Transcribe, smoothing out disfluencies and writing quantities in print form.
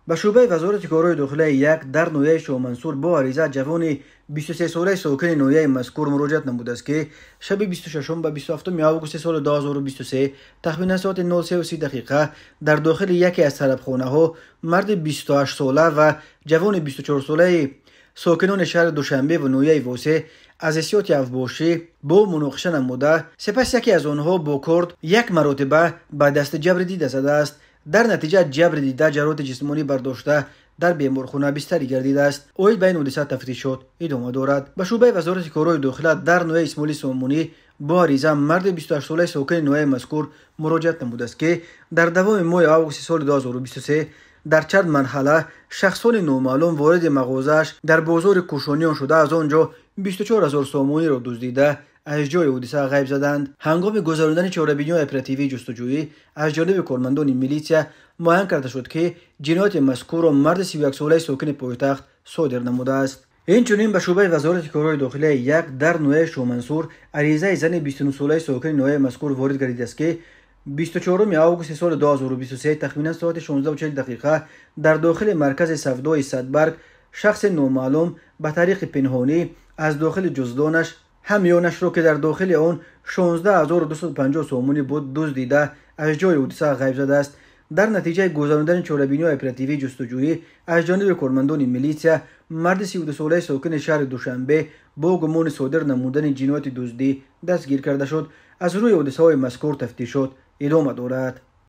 به شعبه وزارت کارهای داخلی یک در نویه شاه منصور با عریضه جوان 23 ساله ساکن نویه مذکور مراجعت نموده است که شب 26 به 27 آگوست سال 2023 تخمین ساعت 03:30 دقیقه در داخل یکی از طلبخانه ها مرد 28 ساله و جوان 24 ساله ساکنان شهر دوشنبه و نویه واسه از احسیات افباشی با مناقشه نموده، سپس یکی از آنها با کرد یک مرتبه به دست جبر دیده زده است. در نتیجه جبر دیده جراحت جسمانی برداشته در بیمارخانه بستری گردیده است. اوی بین حادثه تفتیشات ادامه دارد. به شعبه وزارت کارهای داخلی در نویه اسماعیل سامونی با عریضه مرد 28 ساله ساکن نویه مذکور مراجعت نموده است که در دوام ماه آگوست سال 2023 در چند مرحله شخصان نامعلوم وارد مغازه‌اش در بازار کوشانیان شده از آنجا 24,000 سامانی را دزدیده از جای حادثه غیب زدند. هنگام گذراندن چهاربینی اپراتیوی جستجویی از جانب کارمندان میلیسیا معین کرده شد که جنایت مذکور را مرد 31 ساله ساکن پایتخت صادر نموده است. اینچنین به شعبه وزارت کارهای داخلی یک در نویه شاه منصور عریضه زن 29 ساله ساکن نویه مذکور وارد گردیده است که 24 آگوست سال 2023 تخمینا ساعت 16:40 دقیقه در داخل مرکز سودای صدبرگ شخص نامعلوم به طریق پنهانی از داخل جزدانش همیانش را که در داخل آن 16250 سامانی بود دزدیده از جای حادثه غیب زده است. در نتیجه گذراندن چهاربینی اپراتیوی جستجویی از جانب کارمندان میلیسیا مرد 32 ساله ساکن شهر دوشنبه با گمان صادر نمودن جنایت دزدی دستگیر کرده شد. از روی حادثه های مذکور تفتیشات ادامه دارد.